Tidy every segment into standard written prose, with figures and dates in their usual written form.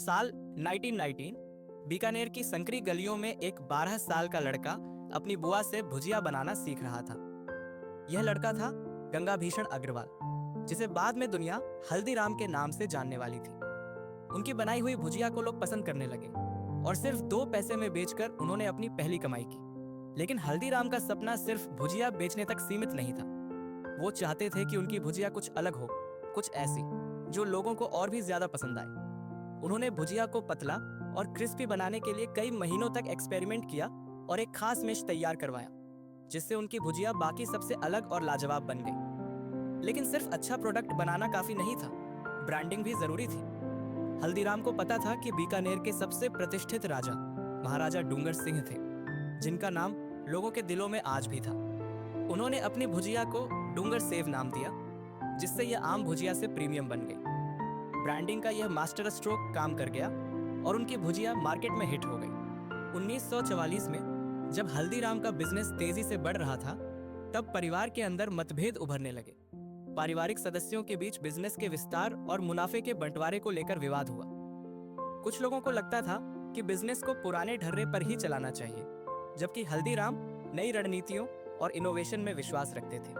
साल 1919 बीकानेर की संकरी गलियों में एक 12 साल का लड़का अपनी बुआ से भुजिया बनाना सीख रहा था। यह लड़का था गंगाभीषण अग्रवाल, जिसे बाद में दुनिया हल्दीराम के नाम से जानने वाली थी। उनकी बनाई हुई भुजिया को लोग पसंद करने लगे और सिर्फ 2 पैसे में बेचकर उन्होंने अपनी पहली कमाई की। लेकिन हल्दीराम का सपना सिर्फ भुजिया बेचने तक सीमित नहीं था। वो चाहते थे कि उनकी भुजिया कुछ अलग हो, कुछ ऐसी जो लोगों को और भी ज्यादा पसंद आए। उन्होंने भुजिया को पतला और क्रिस्पी बनाने के लिए कई महीनों तक एक्सपेरिमेंट किया और एक खास मिश तैयार करवाया, जिससे उनकी भुजिया बाकी सबसे अलग और लाजवाब बन गई। लेकिन सिर्फ अच्छा प्रोडक्ट बनाना काफी नहीं था, ब्रांडिंग भी जरूरी थी। हल्दीराम को पता था कि बीकानेर के सबसे प्रतिष्ठित राजा महाराजा डूंगर सिंह थे, जिनका नाम लोगों के दिलों में आज भी था। उन्होंने अपनी भुजिया को डूंगर सेव नाम दिया, जिससे यह आम भुजिया से प्रीमियम बन गई। ब्रांडिंग का यह मास्टर स्ट्रोक काम कर गया और उनकी भुजिया मार्केट में हिट हो गई। 1944 में जब हल्दीराम का बिजनेस तेजी से बढ़ रहा था, तब परिवार के अंदर मतभेद उभरने लगे। पारिवारिक सदस्यों के बीच बिजनेस के विस्तार और मुनाफे के बंटवारे को लेकर विवाद हुआ। कुछ लोगों को लगता था कि बिजनेस को पुराने ढर्रे पर ही चलाना चाहिए, जबकि हल्दीराम नई रणनीतियों और इनोवेशन में विश्वास रखते थे।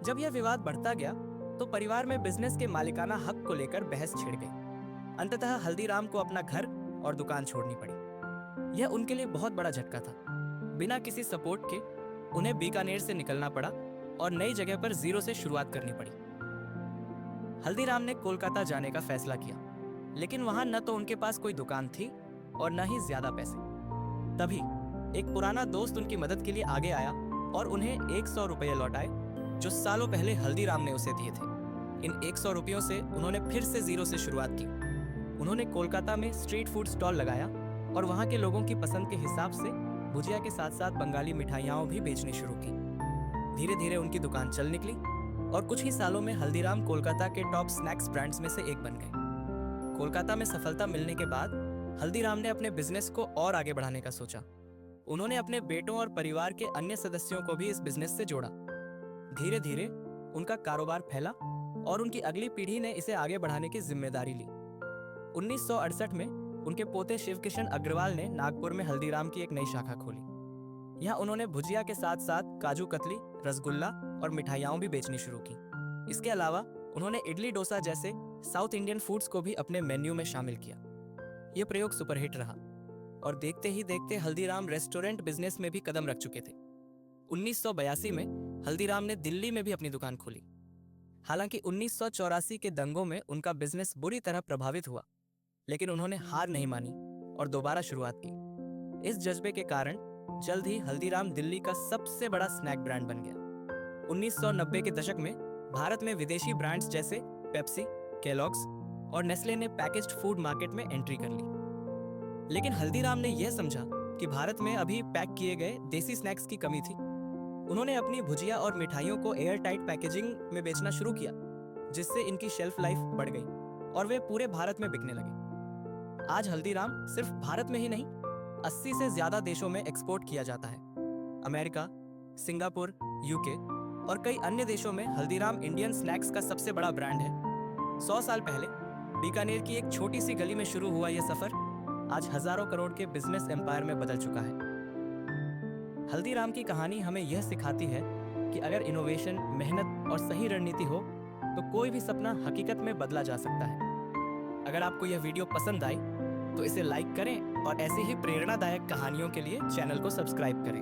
जब यह विवाद बढ़ता गया तो परिवार में बिजनेस के मालिकाना हक को लेकर बहस छिड़ गई। अंततः हल्दीराम को अपना घर और दुकान छोड़नी पड़ी। यह उनके लिए बहुत बड़ा झटका था। बिना किसी सपोर्ट के उन्हें बीकानेर से निकलना पड़ा और नई जगह पर जीरो से शुरुआत करनी पड़ी। हल्दीराम ने कोलकाता जाने का फैसला किया, लेकिन वहां न तो उनके पास कोई दुकान थी और न ही ज्यादा पैसे। तभी एक पुराना दोस्त उनकी मदद के लिए आगे आया और उन्हें 100 रुपये लौटाए, जो सालों पहले हल्दीराम ने उसे दिए थे। इन 100 रुपयों से उन्होंने फिर से जीरो से शुरुआत की। उन्होंने कोलकाता में स्ट्रीट फूड स्टॉल लगाया और वहां के लोगों की पसंद के हिसाब से भुजिया के साथ साथ बंगाली मिठाइयाँ भी बेचनी शुरू की। धीरे धीरे उनकी दुकान चल निकली और कुछ ही सालों में हल्दीराम कोलकाता के टॉप स्नैक्स ब्रांड्स में से एक बन गए। कोलकाता में सफलता मिलने के बाद हल्दीराम ने अपने बिजनेस को और आगे बढ़ाने का सोचा। उन्होंने अपने बेटों और परिवार के अन्य सदस्यों को भी इस बिजनेस से जोड़ा। धीरे धीरे उनका कारोबार फैला और उनकी अगली पीढ़ी ने इसे आगे बढ़ाने की जिम्मेदारी ली। 1968 में उनके पोते शिवकिशन अग्रवाल ने नागपुर में हल्दीराम की एक नई शाखा खोली। यहाँ उन्होंने भुजिया के साथ साथ काजू कतली, रसगुल्ला और मिठाइयाँ भी बेचनी शुरू की। इसके अलावा उन्होंने इडली डोसा जैसे साउथ इंडियन फूड्स को भी अपने मेन्यू में शामिल किया। यह प्रयोग सुपरहिट रहा और देखते ही देखते हल्दीराम रेस्टोरेंट बिजनेस में भी कदम रख चुके थे। 1982 में हल्दीराम ने दिल्ली में भी अपनी दुकान खोली। हालांकि 1984 के दंगों में उनका बिजनेस बुरी तरह प्रभावित हुआ, लेकिन उन्होंने हार नहीं मानी और दोबारा शुरुआत की। इस जज्बे के कारण जल्द ही हल्दीराम दिल्ली का सबसे बड़ा स्नैक ब्रांड बन गया। 1990 के दशक में भारत में विदेशी ब्रांड्स जैसे पेप्सी, केलॉग्स और नेस्ले ने पैकेज्ड फूड मार्केट में एंट्री कर ली। लेकिन हल्दीराम ने यह समझा कि भारत में अभी पैक किए गए देसी स्नैक्स की कमी थी। उन्होंने अपनी भुजिया और मिठाइयों को एयर टाइट पैकेजिंग में बेचना शुरू किया, जिससे इनकी शेल्फ लाइफ बढ़ गई और वे पूरे भारत में बिकने लगे। आज हल्दीराम सिर्फ भारत में ही नहीं, 80 से ज्यादा देशों में एक्सपोर्ट किया जाता है। अमेरिका, सिंगापुर, यूके और कई अन्य देशों में हल्दीराम इंडियन स्नैक्स का सबसे बड़ा ब्रांड है। 100 साल पहले बीकानेर की एक छोटी सी गली में शुरू हुआ यह सफर आज हजारों करोड़ के बिजनेस एम्पायर में बदल चुका है। हल्दीराम की कहानी हमें यह सिखाती है कि अगर इनोवेशन, मेहनत और सही रणनीति हो तो कोई भी सपना हकीकत में बदला जा सकता है। अगर आपको यह वीडियो पसंद आई तो इसे लाइक करें और ऐसी ही प्रेरणादायक कहानियों के लिए चैनल को सब्सक्राइब करें।